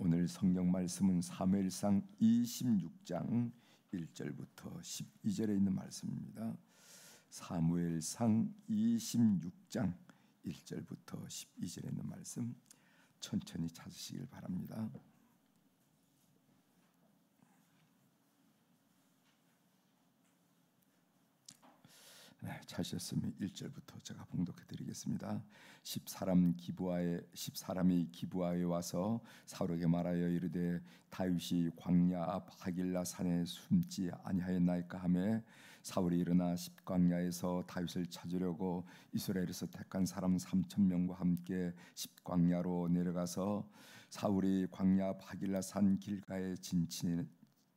오늘 성경 말씀은 사무엘상 26장 1절부터 12절에 있는 말씀입니다. 사무엘상 26장 1절부터 12절에 있는 말씀 천천히 찾으시길 바랍니다. 네, 찾으셨으면 1절부터 제가 봉독해 드리겠습니다. 10사람이 기브아에 와서 사울에게 말하여 이르되 다윗이 광야 앞 하길라 산에 숨지 아니하였나이까 하매 사울이 일어나 십광야에서 다윗을 찾으려고 이스라엘에서 택한 사람 3,000명과 함께 십광야로 내려가서 사울이 광야 앞 하길라 산 길가에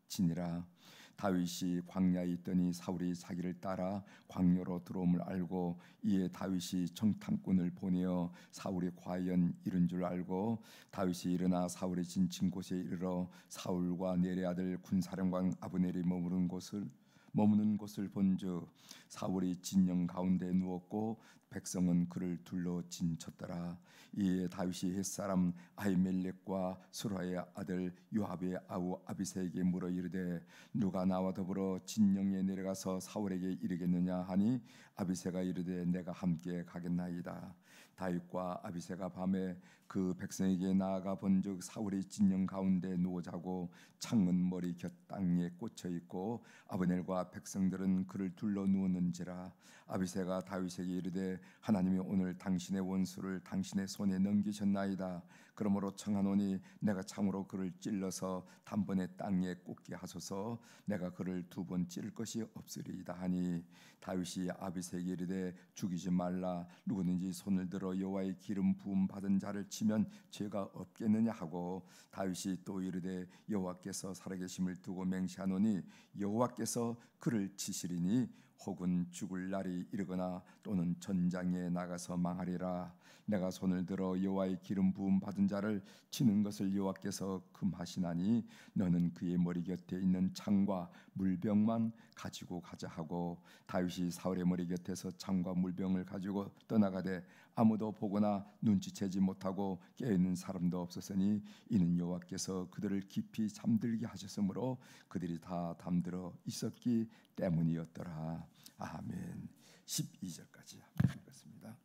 진이라. 다윗이 광야에 있더니 사울이 자기를 따라 광야로 들어옴을 알고 이에 다윗이 정탐꾼을 보내어 사울이 과연 이른 줄 알고 다윗이 일어나 사울이 진친 곳에 이르러 사울과 네리 아들 군사령관 아브넬이 머무는 곳을 본즉 사울이 진영 가운데 누웠고 백성은 그를 둘러 진쳤더라. 이에 다윗이 햇사람 아히멜렉과 수라의 아들 요압의 아우 아비새에게 물어 이르되 누가 나와 더불어 진영에 내려가서 사울에게 이르겠느냐 하니 아비새가 이르되 내가 함께 가겠나이다. 다윗과 아비새가 밤에 그 백성에게 나아가 본즉 사울이 진영 가운데 누워 자고 창은 머리 곁 땅에 꽂혀 있고 아브넬과 백성들은 그를 둘러 누웠는지라. 아비새가 다윗에게 이르되 하나님이 오늘 당신의 원수를 당신의 손에 넘기셨나이다. 그러므로 청하노니 내가 창으로 그를 찔러서 단번에 땅에 꽂게 하소서. 내가 그를 2번 찌를 것이 없으리이다 하니 다윗이 아비새에게 이르되 죽이지 말라. 누구든지 손을 들어 여호와의 기름 부음 받은 자를 치면 죄가 없겠느냐 하고 다윗이 또 이르되 여호와께서 살아계심을 두고 맹세하노니 여호와께서 그를 치시리니 혹은 죽을 날이 이르거나 또는 전장에 나가서 망하리라. 내가 손을 들어 여호와의 기름 부음 받은 자를 치는 것을 여호와께서 금하시나니 너는 그의 머리 곁에 있는 창과 물병만 가지고 가자 하고 다윗이 사울의 머리 곁에서 창과 물병을 가지고 떠나가되 아무도 보거나 눈치채지 못하고 깨어있는 사람도 없었으니 이는 여호와께서 그들을 깊이 잠들게 하셨으므로 그들이 다 잠들어 있었기 때문이었더라. 아멘. 12절까지 한번 읽겠습니다.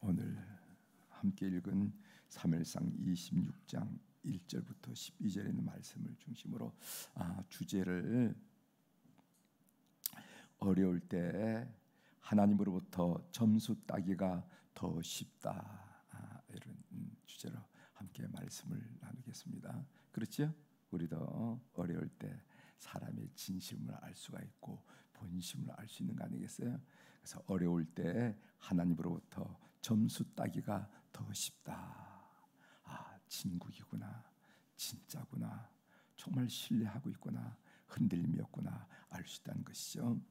오늘 함께 읽은 사무엘상 26장 1절부터 12절에 있는 말씀을 중심으로 주제를 어려울 때 하나님으로부터 점수 따기가 더 쉽다, 이런 주제로 함께 말씀을 나누겠습니다. 그렇죠? 우리도 어려울 때 사람의 진심을 알 수가 있고 본심을 알 수 있는 거 아니겠어요? 그래서 어려울 때 하나님으로부터 점수 따기가 더 쉽다. 진국이구나, 진짜구나, 정말 신뢰하고 있구나, 흔들림이 없구나 알 수 있다는 것이죠.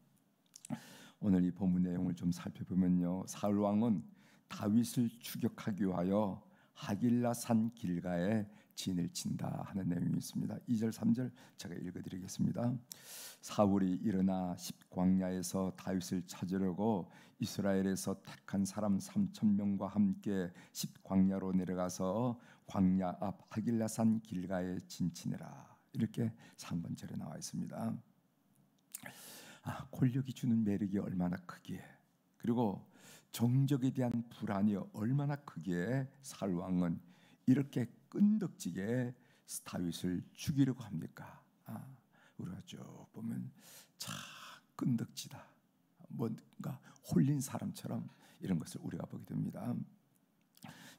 오늘 이 본문 내용을 좀 살펴보면요, 사울 왕은 다윗을 추격하기 위하여 하길라 산 길가에 진을 친다 하는 내용이 있습니다. 2절 3절 제가 읽어드리겠습니다. 사울이 일어나 십광야에서 다윗을 찾으려고 이스라엘에서 택한 사람 3,000명과 함께 십광야로 내려가서 광야 앞 하길라 산 길가에 진치니라. 이렇게 3번절에 나와 있습니다. 권력이 주는 매력이 얼마나 크기에, 그리고 정적에 대한 불안이 얼마나 크기에 사울 왕은 이렇게 끈덕지게 다윗을 죽이려고 합니까? 우리가 쭉 보면 참 끈덕지다, 뭔가 홀린 사람처럼 이런 것을 우리가 보게 됩니다.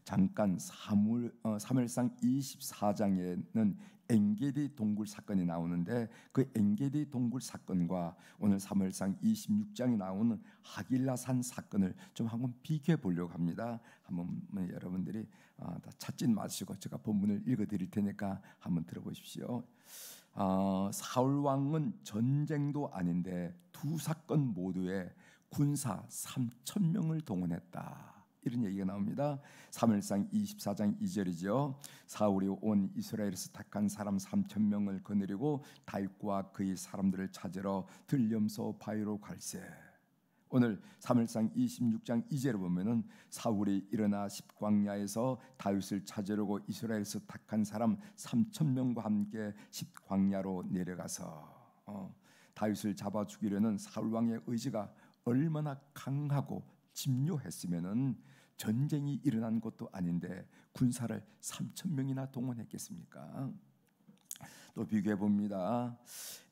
잠깐 사무엘상 24장에는 엔게디 동굴 사건이 나오는데 그 엔게디 동굴 사건과 오늘 사무엘상 26장에 나오는 하길라산 사건을 좀 한번 비교해 보려고 합니다. 한번 여러분들이 다 찾진 마시고 제가 본문을 읽어드릴 테니까 한번 들어보십시오. 사울 왕은 전쟁도 아닌데 두 사건 모두에 군사 3,000명을 동원했다, 이런 얘기가 나옵니다. 사무엘상 24장 2절이죠. 사울이 온 이스라엘에서 택한 사람 3,000명을 거느리고 다윗과 그의 사람들을 찾으러 들렴소 바위로 갈새. 오늘 사무엘상 26장 2절에 보면은 사울이 일어나 십광야에서 다윗을 찾으려고 이스라엘에서 택한 사람 3,000명과 함께 십광야로 내려가서 다윗을 잡아 죽이려는 사울 왕의 의지가 얼마나 강하고 집요했으면은 전쟁이 일어난 것도 아닌데 군사를 3,000명이나 동원했겠습니까? 또 비교해 봅니다.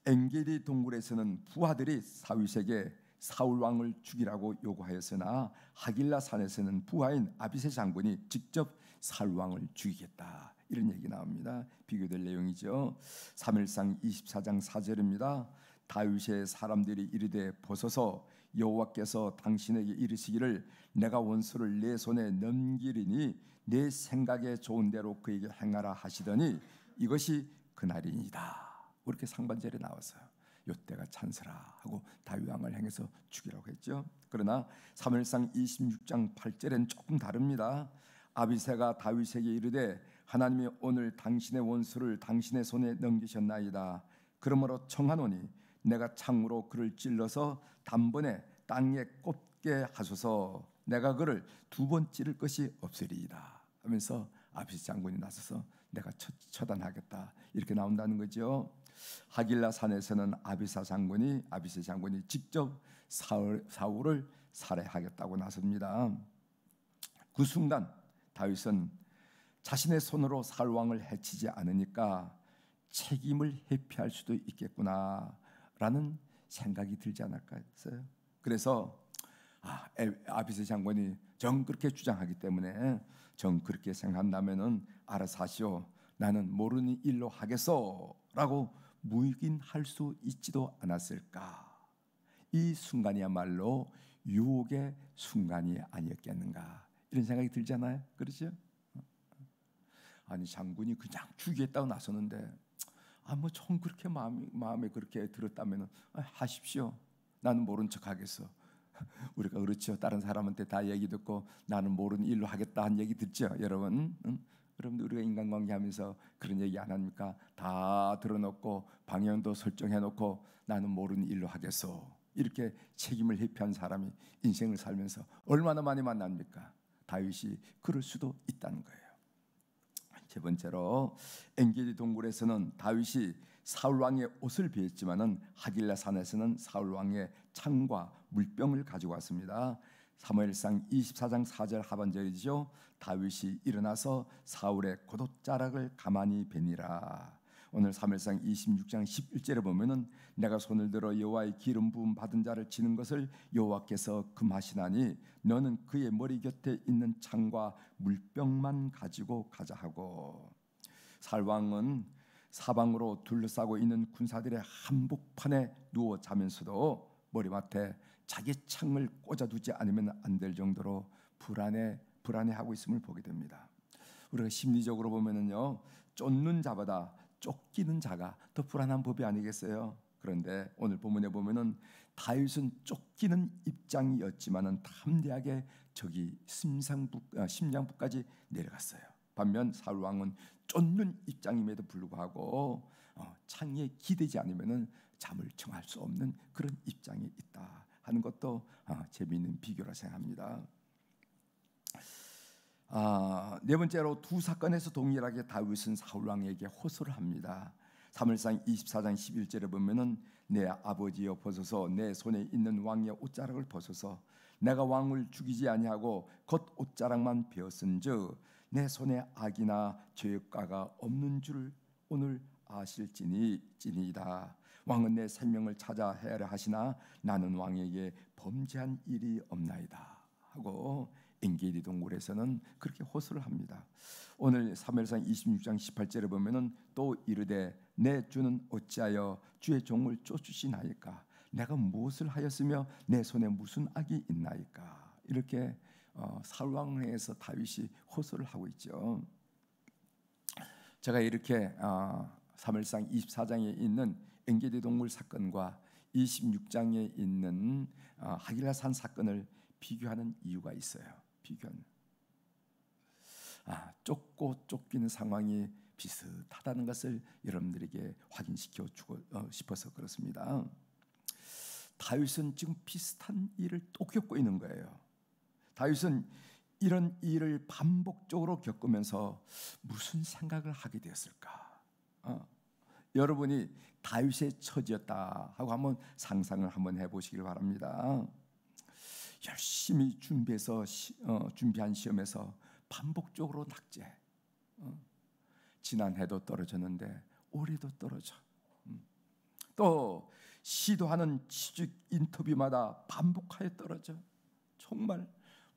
엔게디 동굴에서는 부하들이 다윗에게 사울 왕을 죽이라고 요구하였으나 하길라 산에서는 부하인 아비새 장군이 직접 사울 왕을 죽이겠다, 이런 얘기 나옵니다. 비교될 내용이죠. 사무엘상 24장 4절입니다. 다윗의 사람들이 이르되 보소서, 여호와께서 당신에게 이르시기를 내가 원수를 내 손에 넘기리니 내 생각에 좋은 대로 그에게 행하라 하시더니 이것이 그날이니이다. 이렇게 상반절에 나왔어요. 요때가 찬스라 하고 다윗 왕을 향해서 죽이라고 했죠. 그러나 사무엘상 26장 8절엔 조금 다릅니다. 아비새가 다윗에게 이르되 하나님이 오늘 당신의 원수를 당신의 손에 넘기셨나이다. 그러므로 청하노니 내가 창으로 그를 찔러서 단번에 땅에 꽂게 하소서. 내가 그를 두 번 찌를 것이 없으리이다 하면서 아비새 장군이 나서서 내가 처단하겠다, 이렇게 나온다는 거죠. 하길라 산에서는 아비새 장군이 직접 사울을 살해하겠다고 나섭니다. 그 순간 다윗은 자신의 손으로 사울 왕을 해치지 않으니까 책임을 회피할 수도 있겠구나라는 생각이 들지 않을까요? 그래서 아비새 장군이 정 그렇게 주장하기 때문에 정 그렇게 생각한다면은 알아서 하시오, 나는 모르는 일로 하겠소라고 묵인할 수 있지도 않았을까? 이 순간이야말로 유혹의 순간이 아니었겠는가, 이런 생각이 들잖아요. 그렇죠? 아니 장군이 그냥 죽이겠다고 나서는데 뭐 좀 그렇게 마음에 그렇게 들었다면 하십시오. 나는 모른 척 하겠어. 우리가 그렇죠. 다른 사람한테 다 얘기 듣고 나는 모르는 일로 하겠다 한 얘기 듣죠, 여러분? 여러분들 우리가 인간관계 하면서 그런 얘기 안 합니까? 다 들어놓고 방향도 설정해놓고 나는 모르는 일로 하겠소, 이렇게 책임을 회피한 사람이 인생을 살면서 얼마나 많이 만납니까? 다윗이 그럴 수도 있다는 거예요. 세 번째로 엔게디 동굴에서는 다윗이 사울 왕의 옷을 베었지만은 하길라 산에서는 사울 왕의 창과 물병을 가지고 왔습니다. 사무엘상 24장 4절 하반절이죠. 다윗이 일어나서 사울의 겉옷자락을 가만히 베니라. 오늘 사무엘상 26장 11절에 보면은 내가 손을 들어 여호와의 기름 부음 받은 자를 치는 것을 여호와께서 금하시나니 너는 그의 머리 곁에 있는 창과 물병만 가지고 가자 하고, 사울 왕은 사방으로 둘러싸고 있는 군사들의 한복판에 누워 자면서도 머리맡에 자기 창을 꽂아두지 않으면 안 될 정도로 불안해하고 있음을 보게 됩니다. 우리가 심리적으로 보면은요, 쫓는 자보다 쫓기는 자가 더 불안한 법이 아니겠어요? 그런데 오늘 본문에 보면은 다윗은 쫓기는 입장이었지만은 담대하게 저기 심장부까지 내려갔어요. 반면 사울 왕은 쫓는 입장임에도 불구하고 창에 기대지 않으면은 잠을 청할 수 없는 그런 입장에 있다 하는 것도 재미있는 비교라 생각합니다. 네 번째로 두 사건에서 동일하게 다윗은 사울 왕에게 호소를 합니다. 사무엘상 24장 11절에 보면은 내 아버지여 보소서, 내 손에 있는 왕의 옷자락을 보소서. 내가 왕을 죽이지 아니하고 겉 옷자락만 베었은즉 내 손에 악이나 죄가가 없는 줄 오늘 아실지니이다. 왕은 내 생명을 찾아 헤아려 하시나 나는 왕에게 범죄한 일이 없나이다 하고 엔게디 동굴에서는 그렇게 호소를 합니다. 오늘 사무엘상 26장 18절에 보면은 또 이르되 내 주는 어찌하여 주의 종을 쫓으시나이까? 내가 무엇을 하였으며 내 손에 무슨 악이 있나이까? 이렇게 사울 왕에서 다윗이 호소를 하고 있죠. 제가 이렇게 사무엘상 24장에 있는 엔게디 동굴 사건과 26장에 있는 하길라 산 사건을 비교하는 이유가 있어요. 쫓고 쫓기는 상황이 비슷하다는 것을 여러분들에게 확인시켜 주고 싶어서 그렇습니다. 다윗은 지금 비슷한 일을 또 겪고 있는 거예요. 다윗은 이런 일을 반복적으로 겪으면서 무슨 생각을 하게 되었을까? 여러분이 다윗의 처지였다 하고 한번 상상을 한번 해보시길 바랍니다. 열심히 준비해서 준비한 시험에서 반복적으로 낙제. 지난해도 떨어졌는데 올해도 떨어져. 또 시도하는 취직 인터뷰마다 반복하여 떨어져. 정말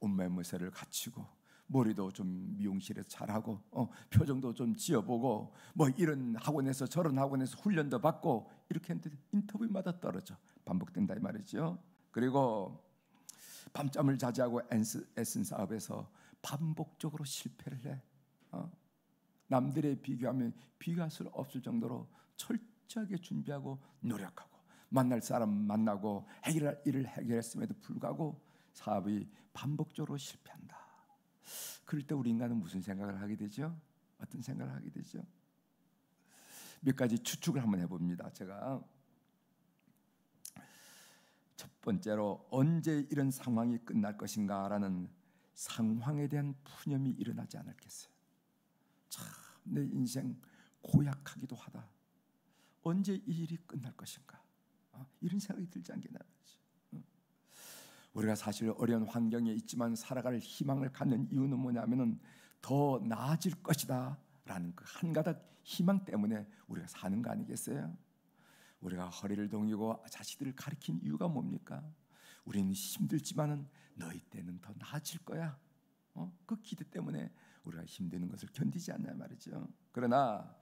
옷매무새를 갖추고 머리도 좀 미용실에서 잘하고 표정도 좀 지어보고 뭐 이런 학원에서 저런 학원에서 훈련도 받고 이렇게 했는데 인터뷰마다 떨어져. 반복된다 이 말이죠. 그리고 밤잠을 자제하고 애쓴 사업에서 반복적으로 실패를 해. 남들에 비교하면 비교할 수 없을 정도로 철저하게 준비하고 노력하고 만날 사람 만나고 해결할 일을 해결했음에도 불구하고 사업이 반복적으로 실패한다. 그럴 때 우리 인간은 무슨 생각을 하게 되죠? 어떤 생각을 하게 되죠? 몇 가지 추측을 한번 해봅니다. 제가 첫 번째로 언제 이런 상황이 끝날 것인가라는 상황에 대한 푸념이 일어나지 않았겠어요. 참 내 인생 고약하기도 하다. 언제 이 일이 끝날 것인가? 이런 생각이 들지 않겠나 말이죠. 우리가 사실 어려운 환경에 있지만 살아갈 희망을 갖는 이유는 뭐냐면은 더 나아질 것이다 라는 그 한 가닥 희망 때문에 우리가 사는 거 아니겠어요? 우리가 허리를 동이고 자식들을 가리킨 이유가 뭡니까? 우리는 힘들지만은 너희 때는 더 나아질 거야. 그 기대 때문에 우리가 힘드는 것을 견디지 않냐 말이죠. 그러나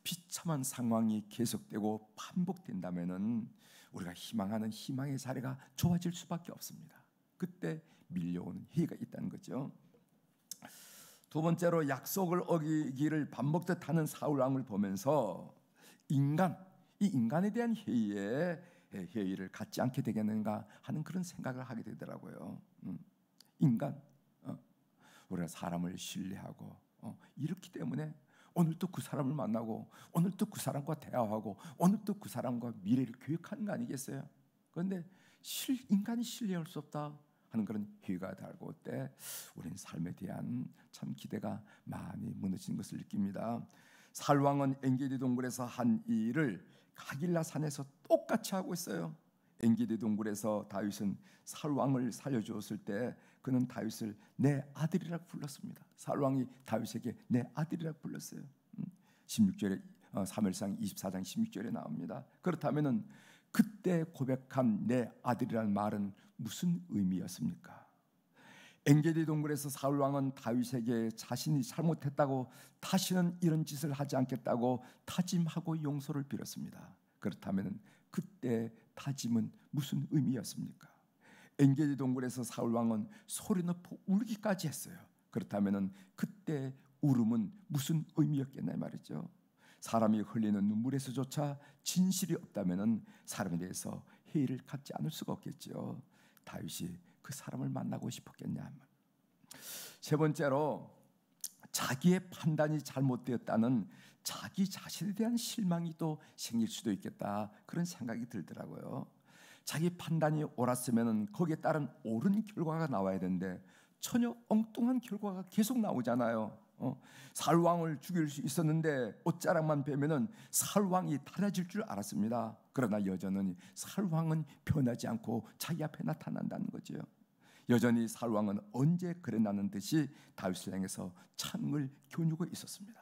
비참한 상황이 계속되고 반복된다면은 우리가 희망하는 희망의 자리가 좁아질 수밖에 없습니다. 그때 밀려오는 해가 있다는 거죠. 두 번째로 약속을 어기기를 반복적으로 하는 사울 왕을 보면서 이 인간에 대한 회의를 갖지 않게 되겠는가 하는 그런 생각을 하게 되더라고요. 인간, 우리가 사람을 신뢰하고 이렇기 때문에 오늘 또 그 사람을 만나고 오늘 또 그 사람과 대화하고 오늘 또 그 사람과 미래를 계획하는 거 아니겠어요? 그런데 인간이 신뢰할 수 없다 하는 그런 회의가 달고 올 때 우리는 삶에 대한 참 기대가 많이 무너진 것을 느낍니다. 살왕은 엔게디 동굴에서 한 일을 가길라 산에서 똑같이 하고 있어요. 엔게디 동굴에서 다윗은 살왕을 살려주었을 때 그는 다윗을 내 아들이라고 불렀습니다. 살왕이 다윗에게 내 아들이라고 불렀어요. 16절에 사무엘상 24장 16절에 나옵니다. 그렇다면은 그때 고백한 내 아들이라는 말은 무슨 의미였습니까? 엔게디 동굴에서 사울 왕은 다윗에게 자신이 잘못했다고 다시는 이런 짓을 하지 않겠다고 다짐하고 용서를 빌었습니다. 그렇다면 그때 다짐은 무슨 의미였습니까? 엔게디 동굴에서 사울 왕은 소리 높여 울기까지 했어요. 그렇다면 그때 울음은 무슨 의미였겠나요 말이죠. 사람이 흘리는 눈물에서조차 진실이 없다면 사람에 대해서 회의를 갖지 않을 수가 없겠죠. 다윗이 그 사람을 만나고 싶었겠냐. 세 번째로 자기의 판단이 잘못되었다는 자기 자신에 대한 실망이 또 생길 수도 있겠다 그런 생각이 들더라고요. 자기 판단이 옳았으면 거기에 따른 옳은 결과가 나와야 되는데 전혀 엉뚱한 결과가 계속 나오잖아요. 사울왕을 죽일 수 있었는데 옷자락만 베면은 사울왕이 달라질 줄 알았습니다. 그러나 여전히 사울왕은 변하지 않고 자기 앞에 나타난다는 거죠. 여전히 사울왕은 언제 그랬나는 듯이 다윗을 향해서 창을 겨누고 있었습니다.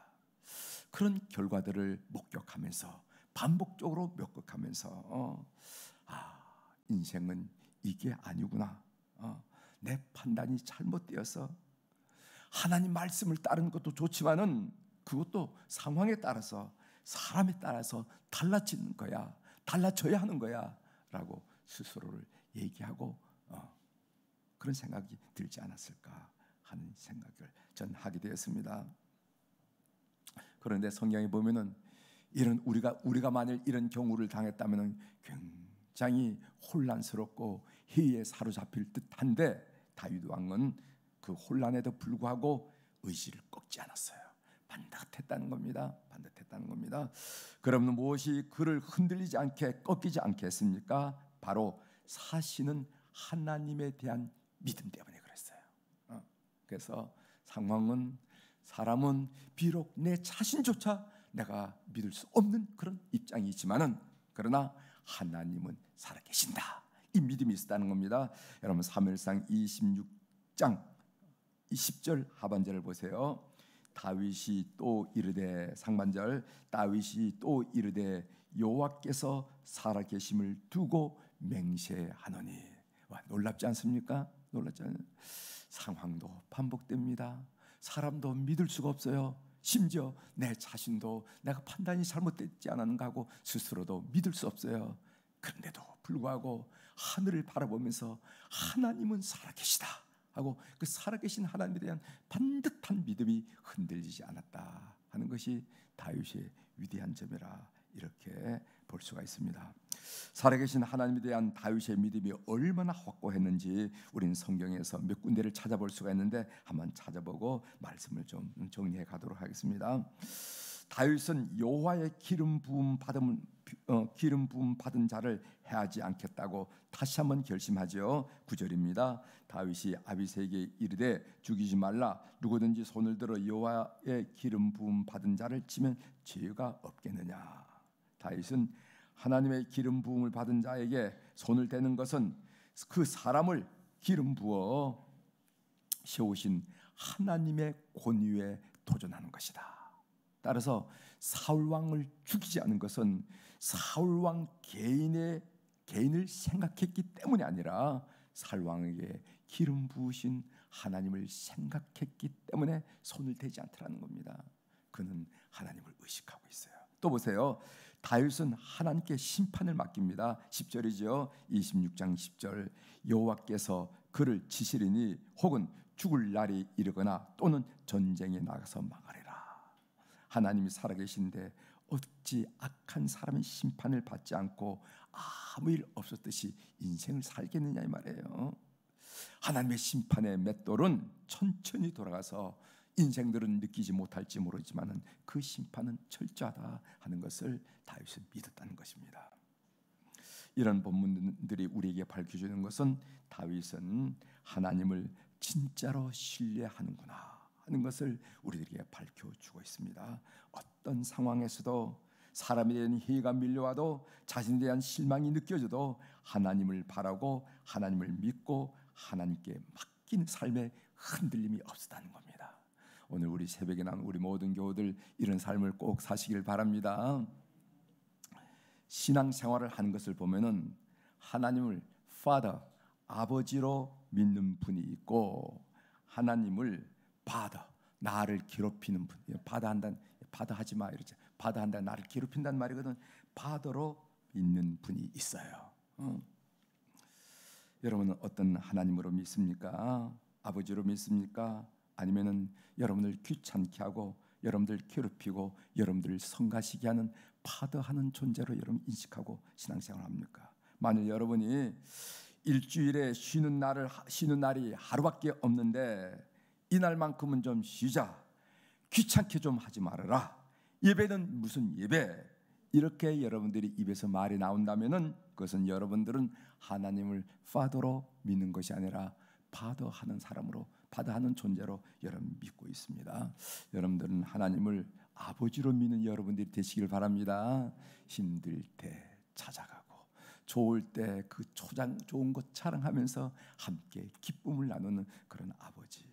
그런 결과들을 목격하면서 반복적으로 목격하면서 인생은 이게 아니구나. 내 판단이 잘못되어서 하나님 말씀을 따르는 것도 좋지만은 그것도 상황에 따라서 사람에 따라서 달라지는 거야. 달라져야 하는 거야 라고 스스로를 얘기하고 그런 생각이 들지 않았을까 하는 생각을 전 하게 되었습니다. 그런데 성경에 보면은 이런 우리가 만일 이런 경우를 당했다면은 굉장히 혼란스럽고 회의에 사로잡힐 듯한데 다윗 왕은 그 혼란에도 불구하고 의지를 꺾지 않았어요. 반듯했다는 겁니다. 반듯했다는 겁니다. 그러면 무엇이 그를 흔들리지 않게 꺾이지 않게 했습니까? 바로 사시는 하나님에 대한 믿음 때문에 그랬어요. 그래서 상황은, 사람은 비록 내 자신조차 내가 믿을 수 없는 그런 입장이 있지만은, 그러나 하나님은 살아계신다, 이 믿음이 있었다는 겁니다. 여러분 사무엘상 26장 10절 하반절을 보세요. 다윗이 또 이르되, 상반절, 다윗이 또 이르되 여호와께서 살아계심을 두고 맹세하노니. 와, 놀랍지 않습니까? 놀랍지 않아요? 상황도 반복됩니다. 사람도 믿을 수가 없어요. 심지어 내 자신도 내가 판단이 잘못되지 않았는가 하고 스스로도 믿을 수 없어요. 그런데도 불구하고 하늘을 바라보면서 하나님은 살아계시다 하고, 그 살아계신 하나님에 대한 반듯한 믿음이 흔들리지 않았다 하는 것이 다윗의 위대한 점이라, 이렇게 볼 수가 있습니다. 살아계신 하나님에 대한 다윗의 믿음이 얼마나 확고했는지 우리는 성경에서 몇 군데를 찾아볼 수가 있는데, 한번 찾아보고 말씀을 좀 정리해 가도록 하겠습니다. 다윗은 여호와의 기름 부음 받은 자를 해하지 않겠다고 다시 한번 결심하죠. 9절입니다. 다윗이 아비새에게 이르되 죽이지 말라. 누구든지 손을 들어 여호와의 기름 부음 받은 자를 치면 죄가 없겠느냐. 다윗은 하나님의 기름 부음을 받은 자에게 손을 대는 것은 그 사람을 기름 부어 세우신 하나님의 권위에 도전하는 것이다. 따라서 사울 왕을 죽이지 않은 것은 사울 왕 개인을 생각했기 때문이 아니라 사울 왕에게 기름 부으신 하나님을 생각했기 때문에 손을 대지 않더라는 겁니다. 그는 하나님을 의식하고 있어요. 또 보세요. 다윗은 하나님께 심판을 맡깁니다. 10절이죠. 26장 10절. 여호와께서 그를 치시리니 혹은 죽을 날이 이르거나 또는 전쟁에 나가서 망하리라. 하나님이 살아계신데 어찌 악한 사람의 심판을 받지 않고 아무 일 없었듯이 인생을 살겠느냐 이 말이에요. 하나님의 심판의 맷돌은 천천히 돌아가서 인생들은 느끼지 못할지 모르지만 그 심판은 철저하다 하는 것을 다윗은 믿었다는 것입니다. 이런 본문들이 우리에게 밝혀주는 것은 다윗은 하나님을 진짜로 신뢰하는구나 하는 것을 우리들에게 밝혀주고 있습니다. 어떤 상황에서도 사람에 대한 해가 밀려와도 자신에 대한 실망이 느껴져도 하나님을 바라고 하나님을 믿고 하나님께 맡기는 삶에 흔들림이 없었다는 겁니다. 오늘 우리 새벽에 나온 우리 모든 교우들 이런 삶을 꼭 사시길 바랍니다. 신앙생활을 하는 것을 보면은 하나님을 Father, 아버지로 믿는 분이 있고, 하나님을 Father, 나를 괴롭히는 분, Father 하지 마 이러죠. Father 한다, 나를 괴롭힌다는 말이거든. Father로 믿는 분이 있어요. 여러분은 어떤 하나님으로 믿습니까? 아버지로 믿습니까? 아니면은 여러분을 귀찮게 하고 여러분들 괴롭히고 여러분들을 성가시게 하는 파더하는 존재로 여러분 인식하고 신앙생활을 합니까? 만일 여러분이 일주일에 쉬는 날이 하루밖에 없는데 이날만큼은 좀 쉬자, 귀찮게 좀 하지 말아라, 예배는 무슨 예배, 이렇게 여러분들이 입에서 말이 나온다면은 그것은 여러분들은 하나님을 파더로 믿는 것이 아니라 파더하는 사람으로, 파더하는 존재로 여러분 믿고 있습니다. 여러분들은 하나님을 아버지로 믿는 여러분들이 되시길 바랍니다. 힘들 때 찾아가고 좋을 때 그 좋은 것 자랑하면서 함께 기쁨을 나누는 그런 아버지로.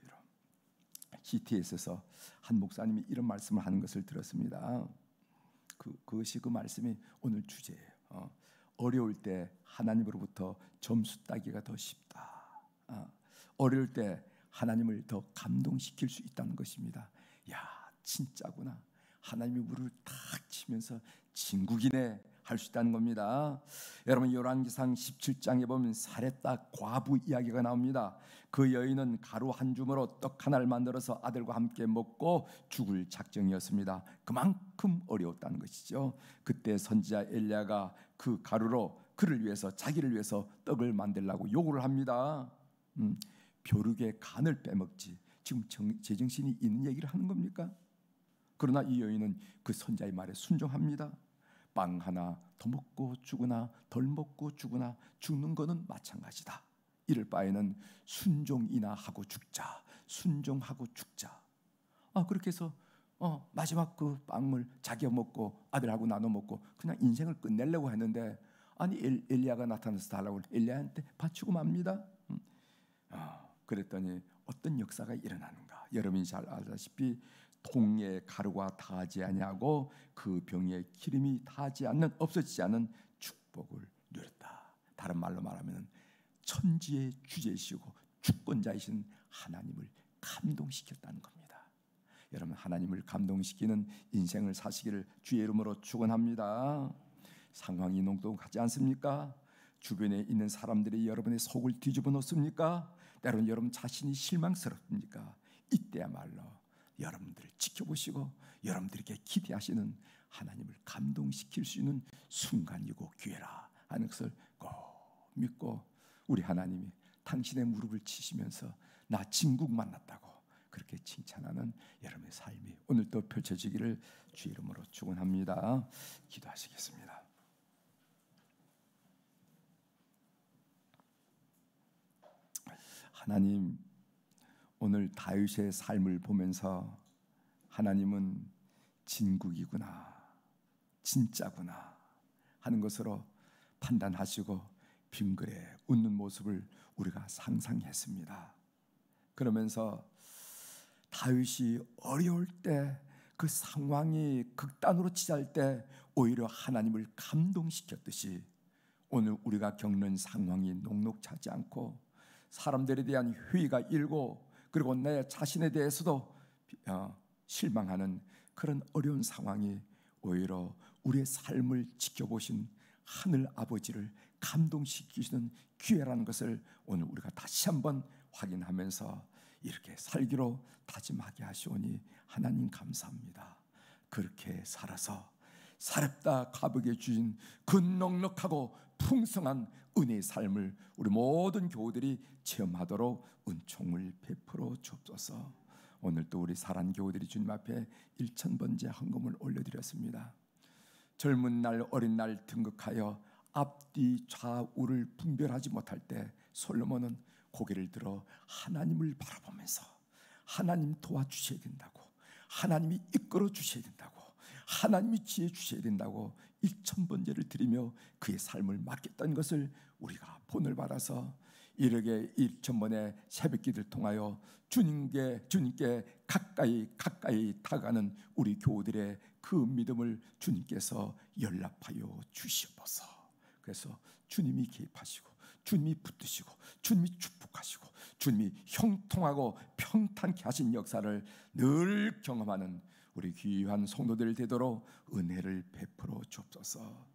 GTS에서 한 목사님이 이런 말씀을 하는 것을 들었습니다. 그것이 그 말씀이 오늘 주제예요. 어려울 때 하나님으로부터 점수 따기가 더 쉽다. 어려울 때 하나님을 더 감동시킬 수 있다는 것입니다. 야, 진짜구나. 하나님이 우리를 탁 치면서 진국이네 할 수 있다는 겁니다. 여러분 열왕기상 17장에 보면 사렙다 과부 이야기가 나옵니다. 그 여인은 가루 한 주머로 떡 하나를 만들어서 아들과 함께 먹고 죽을 작정이었습니다. 그만큼 어려웠다는 것이죠. 그때 선지자 엘리야가 그 가루로 그를 위해서, 자기를 위해서 떡을 만들라고 요구를 합니다. 벼룩의 간을 빼먹지, 지금 제정신이 있는 얘기를 하는 겁니까? 그러나 이 여인은 그 선지자의 말에 순종합니다. 빵 하나 더 먹고 죽으나 덜 먹고 죽으나 죽는 거는 마찬가지다. 이럴 바에는 순종이나 하고 죽자. 순종하고 죽자. 그렇게 해서 마지막 그 빵을 자기가 먹고 아들하고 나눠 먹고 그냥 인생을 끝내려고 했는데, 아니 엘리야가 나타나서 달라고 엘리야한테 바치고 맙니다. 그랬더니 어떤 역사가 일어나는가? 여러분이 잘 알다시피 통에 가루가 닿지 아니하고 그 병에 기름이 닿지 않는, 없어지지 않는 축복을 누렸다. 다른 말로 말하면 천지의 주제이시고 주권자이신 하나님을 감동시켰다는 겁니다. 여러분, 하나님을 감동시키는 인생을 사시기를 주의 이름으로 축원합니다. 상황이 녹록하지 않습니까? 주변에 있는 사람들이 여러분의 속을 뒤집어 놓습니까? 때로는 여러분 자신이 실망스럽습니까? 이때야말로 여러분들을 지켜보시고 여러분들에게 기대하시는 하나님을 감동시킬 수 있는 순간이고 기회라 하는 것을 꼭 믿고, 우리 하나님이 당신의 무릎을 치시면서 나 진국 만났다고 그렇게 칭찬하는 여러분의 삶이 오늘도 펼쳐지기를 주의 이름으로 축원합니다. 기도하시겠습니다. 하나님, 오늘 다윗의 삶을 보면서 하나님은 진국이구나, 진짜구나 하는 것으로 판단하시고 빙그레 웃는 모습을 우리가 상상했습니다. 그러면서 다윗이 어려울 때, 그 상황이 극단으로 치달 때 오히려 하나님을 감동시켰듯이 오늘 우리가 겪는 상황이 녹록하지 않고 사람들에 대한 회의가 일고 그리고 내 자신에 대해서도 실망하는 그런 어려운 상황이 오히려 우리의 삶을 지켜보신 하늘 아버지를 감동시키시는 기회라는 것을 오늘 우리가 다시 한번 확인하면서 이렇게 살기로 다짐하게 하시오니 하나님 감사합니다. 그렇게 살아서 살았다 가보게 주신 그 넉넉하고 풍성한 은혜의 삶을 우리 모든 교우들이 체험하도록 은총을 베풀어 주옵소서. 오늘 또 우리 사랑 교우들이 주님 앞에 1000번째 헌금을 올려드렸습니다. 젊은 날 어린 날 등극하여 앞뒤 좌우를 분별하지 못할 때 솔로몬은 고개를 들어 하나님을 바라보면서 하나님 도와주셔야 된다고, 하나님이 이끌어 주셔야 된다고, 하나님이 지혜 주셔야 된다고 1000번째를 드리며 그의 삶을 맡겼던 것을 우리가 본을 받아서 이렇게 1000번의 새벽기도를 통하여 주님께 가까이 다가가는 우리 교우들의 그 믿음을 주님께서 연락하여 주시옵소서. 그래서 주님이 개입하시고 주님이 붙드시고 주님이 축복하시고 주님이 형통하고 평탄케 하신 역사를 늘 경험하는 우리 귀한 성도들 되도록 은혜를 베풀어 주옵소서.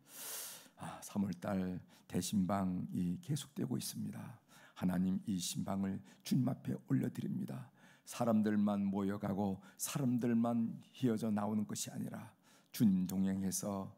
3월달 대신방이 계속되고 있습니다. 하나님, 이 신방을 주님 앞에 올려드립니다. 사람들만 모여가고 사람들만 휘어져 나오는 것이 아니라 주님 동행해서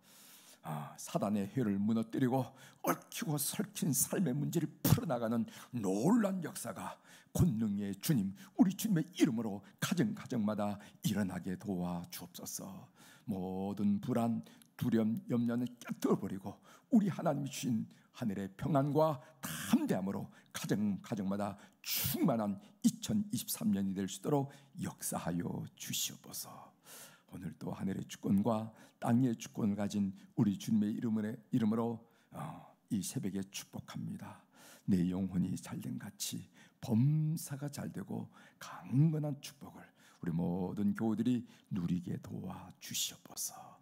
사단의 회를 무너뜨리고 얽히고 설킨 삶의 문제를 풀어나가는 놀라운 역사가 권능의 주님, 우리 주님의 이름으로 가정마다 일어나게 도와주옵소서. 모든 불안, 두려움, 염려는 깨뜨려버리고 우리 하나님이 주신 하늘의 평안과 담대함으로 가정마다 충만한 2023년이 될 수 있도록 역사하여 주시옵소서. 오늘도 하늘의 주권과 땅의 주권을 가진 우리 주님의 이름으로 이 새벽에 축복합니다. 내 영혼이 잘된 같이 범사가 잘되고 강건한 축복을 우리 모든 교우들이 누리게 도와주시옵소서.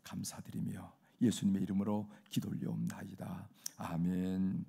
감사드리며 예수님의 이름으로 기도 올려옵나이다. 아멘.